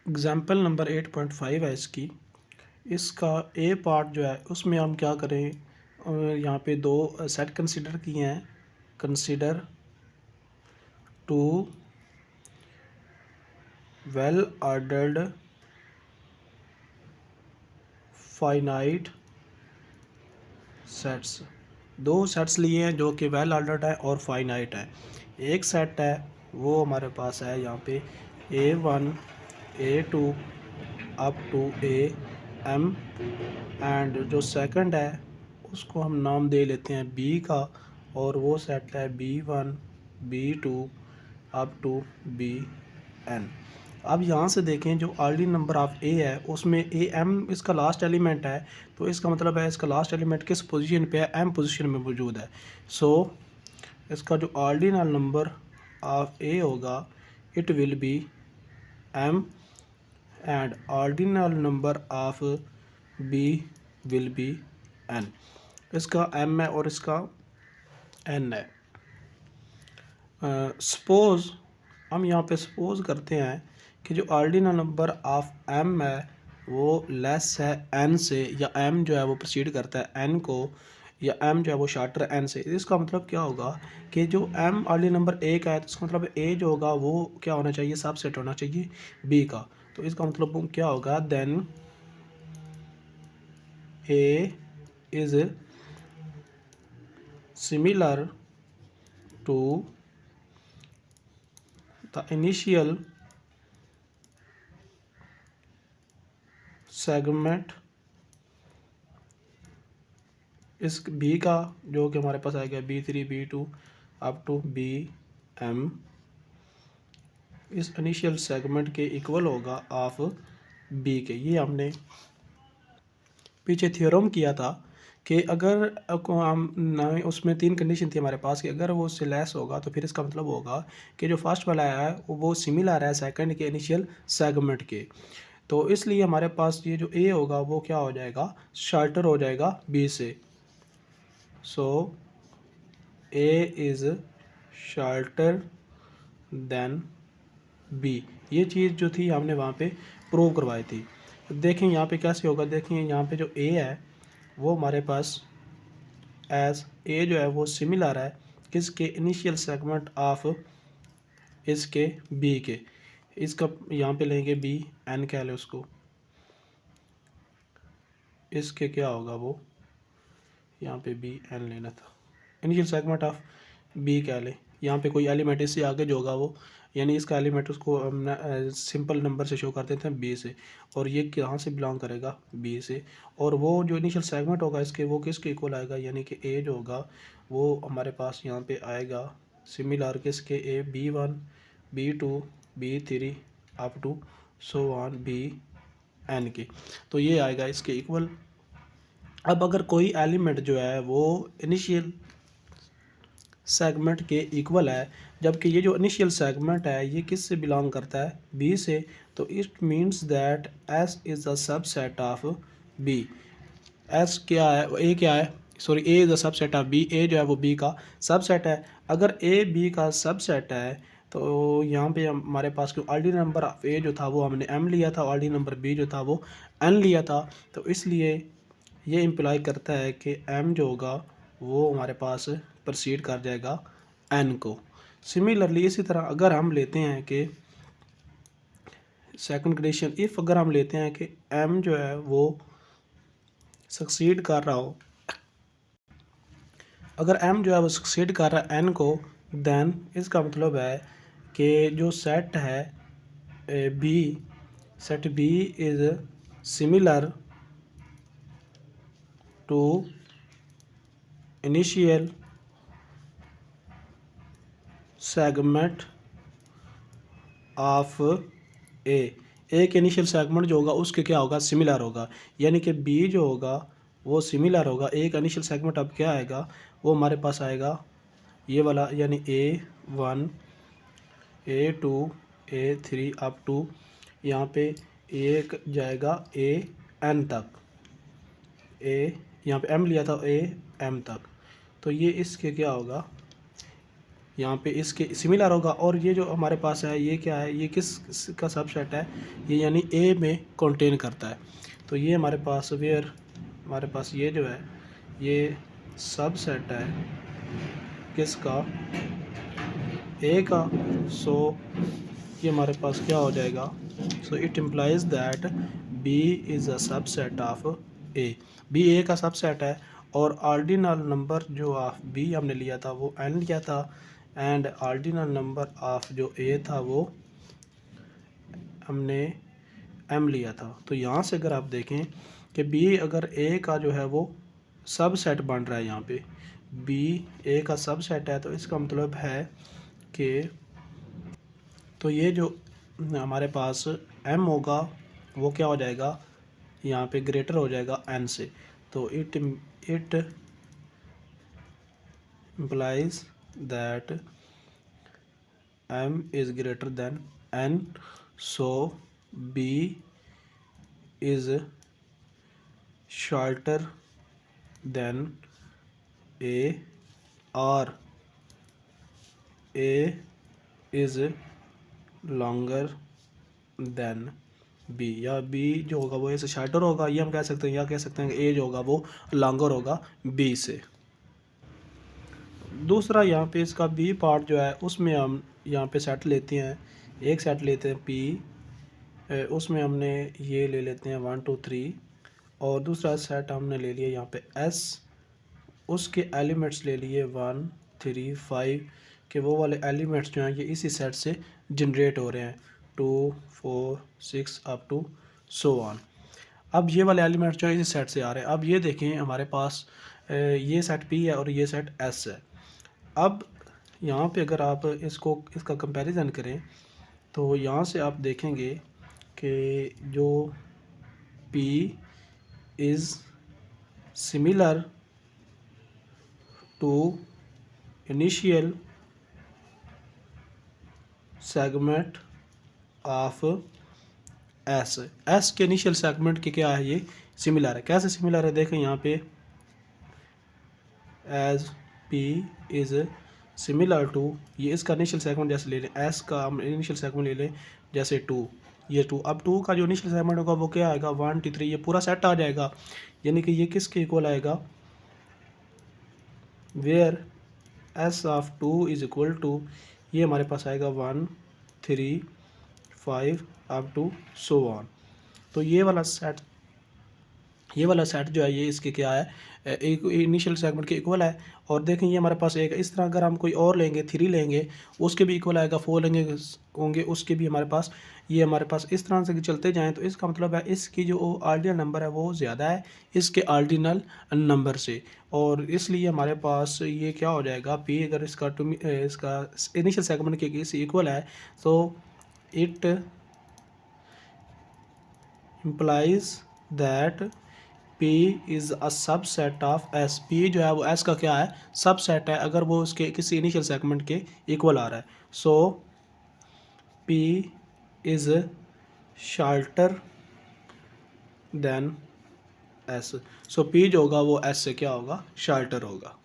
Example number 8.5 है इसका ए part जो है उसमें हम क्या करें, यहाँ पे दो सेट कंसीडर किए हैं। Consider two well ordered finite sets, दो सेट्स लिए हैं जो कि वेल ऑर्डर्ड है और फाइनाइट है। एक सेट है वो हमारे पास है यहाँ पे A1 A2 up to AM, and जो सेकंड है उसको हम नाम दे लेते हैं B का, और वो सेट है B1 B2 up to BN। अब यहाँ से देखें जो ऑर्डिनरी नंबर ऑफ ए है उसमें AM इसका लास्ट एलिमेंट है, तो इसका मतलब है इसका लास्ट एलिमेंट किस पोजीशन पे है, M पोजीशन में मौजूद है। सो इसका जो ऑर्डिनल नंबर ऑफ ए होगा it will be M and ordinal number of B will be N। इसका M है और इसका N है। सपोज़ हम यहाँ पे सपोज़ करते हैं कि जो ऑर्डिनल नंबर ऑफ M है वो लेस है N से, या M जो है वो प्रोसीड करता है N को, या M जो है वो शार्टर N से। इसका मतलब क्या होगा कि जो M ऑर्डिनल नंबर A का है तो इसका मतलब A जो होगा वो क्या होना चाहिए, सबसेट होना चाहिए B का। तो इसका मतलब क्या होगा, then A is similar to the initial segment इस B का, जो कि हमारे पास आएगा B3 B2 up to BM, इस इनिशियल सेगमेंट के इक्वल होगा ऑफ B के। ये हमने पीछे थ्योरम किया था कि अगर हम उसमें तीन कंडीशन थी हमारे पास कि अगर वो उससे लेस होगा तो फिर इसका मतलब होगा कि जो फर्स्ट वाला है वो सिमिलर है सेकंड के इनिशियल सेगमेंट के। तो इसलिए हमारे पास ये जो A होगा वो क्या हो जाएगा, शार्टर हो जाएगा B से। So A is shorter than B। ये चीज़ जो थी हमने वहाँ पे प्रूव करवाई थी। देखें यहाँ पे कैसे होगा, देखें यहाँ पे जो A है वो हमारे पास एज A जो है वो सिमिलर है किसके, इनिशियल सेगमेंट ऑफ इसके B के। इसका यहाँ पे लेंगे B, N कह ले उसको, इसके क्या होगा वो यहाँ पे BN लेना था, इनिशियल सेगमेंट ऑफ B कह ले। यहाँ पे कोई एलिमेंट इससे आगे जो होगा वो, यानी इसका एलिमेंट उसको हम सिंपल नंबर से शो कर देते हैं B से, और ये कहाँ से बिलोंग करेगा, B से। और वो जो इनिशियल सेगमेंट होगा इसके वो किसके इक्वल आएगा, यानी कि A जो होगा वो हमारे पास यहाँ पे आएगा सिमिलर किसके, A B1 B2 B3 up to so on BN के। तो ये आएगा इसके इक्वल। अब अगर कोई एलिमेंट जो है वो इनिशियल सेगमेंट के इक्वल है, जबकि ये जो इनिशियल सेगमेंट है ये किस से बिलोंग करता है, B से, तो it means that S is the subset of B। S क्या है, A क्या है, sorry A is the subset of B। A जो है वो B का सबसेट है। अगर A B का सबसेट है तो यहाँ पे हमारे पास जो ऑर्डिनरी नंबर ऑफ A जो था वो हमने M लिया था, ऑर्डिनरी नंबर B जो था वो N लिया था। तो इसलिए ये इम्प्लाई करता है कि M जो होगा वो हमारे पास प्रोसीड कर जाएगा N को। सिमिलरली इसी तरह अगर हम लेते हैं कि सेकंड कंडीशन, इफ़ अगर हम लेते हैं कि M जो है वो सक्सीड कर रहा हो, अगर M जो है वो सक्सीड कर रहा है N को, देन इसका मतलब है कि जो सेट है B, set B is similar to initial segment of A के इनिशियल सेगमेंट जो होगा उसके क्या होगा, सिमिलर होगा। यानी कि B जो होगा वो सिमिलर होगा, A का इनिशियल सेगमेंट अब क्या आएगा, वो हमारे पास आएगा ये वाला, यानी A1 A2 A3 up to यहाँ पे एक जाएगा AN तक, यहाँ पे M लिया था AM तक। तो ये इसके क्या होगा, यहाँ पे इसके सिमिलर होगा। और ये जो हमारे पास है ये क्या है, ये किस का सबसेट है, ये यानी ए में कंटेन करता है। तो ये हमारे पास वेयर हमारे पास ये जो है ये सबसेट है किसका, ए का। सो ये हमारे पास क्या हो जाएगा, so it implies that B is a subset of A. B A का सबसेट है और ऑर्डिनल नंबर जो ऑफ बी हमने लिया था वो एन लिया था, एंड ऑर्डिनल नंबर ऑफ जो ए था वो हमने एम लिया था। तो यहाँ से अगर आप देखें कि बी अगर ए का जो है वो सबसेट बन रहा है, यहाँ पे बी ए का सबसेट है, तो इसका मतलब है कि तो ये जो हमारे पास एम होगा वो क्या हो जाएगा, यहाँ पे ग्रेटर हो जाएगा एन से। तो it implies that m is greater than n, so b is shorter than a, or a is longer than b, या b जो होगा वो a से शॉर्टर होगा, ये हम कह सकते हैं, या कह सकते हैं कि a जो होगा वो लॉन्गर होगा b से। दूसरा यहाँ पे इसका बी पार्ट जो है उसमें हम यहाँ पे सेट लेते हैं, एक सेट लेते हैं पी, उसमें हमने ये ले लेते हैं 1 2 3, और दूसरा सेट हमने ले लिया यहाँ पे एस, उसके एलिमेंट्स ले लिए 1 3 5 के, वो वाले एलिमेंट्स जो हैं ये इसी सेट से जनरेट हो रहे हैं 2 4 6 अप टू सो ऑन। अब ये वाले एलिमेंट्स जो है इसी सेट से आ रहे हैं। अब ये देखें हमारे पास ये सेट पी है और ये सेट एस है। अब यहाँ पे अगर आप इसका कंपैरिजन करें तो यहाँ से आप देखेंगे कि जो P is similar to initial segment of S के इनिशियल सेगमेंट के क्या है, ये सिमिलर है। कैसे सिमिलर है, देखें यहाँ पे as P is similar to, ये इसका इनिशियल सेगमेंट जैसे ले लें, एस का हम इनिशियल सेगमेंट ले लें जैसे 2, ये 2। अब 2 का जो इनिशियल सेगमेंट होगा वो क्या आएगा 1 2 3, ये पूरा सेट आ जाएगा, यानी कि ये किसके इक्वल आएगा, where S of 2 is equal to, ये हमारे पास आएगा 1 3 5 अप टू सो ऑन। तो ये वाला सेट जो है ये इसके क्या है, एक इनिशियल सेगमेंट के इक्वल है। और देखें ये हमारे पास एक इस तरह अगर हम कोई और लेंगे 3 लेंगे उसके भी इक्वल आएगा, 4 लेंगे होंगे उसके भी हमारे पास, ये हमारे पास इस तरह से चलते जाएं। तो इसका मतलब है इसकी जो ऑर्डिनल नंबर है वो ज़्यादा है इसके ऑर्डिनल नंबर से, और इसलिए हमारे पास ये क्या हो जाएगा, पी अगर इसका इनिशियल सेगमेंट के किसी इक्वल है तो it implies that P is a subset of S। P जो है वो S का क्या है, सबसेट है अगर वो उसके किसी इनिशियल सेगमेंट के इक्वल आ रहा है। सो P is shorter than S। So P जो होगा वो S से क्या होगा, शॉर्टर होगा।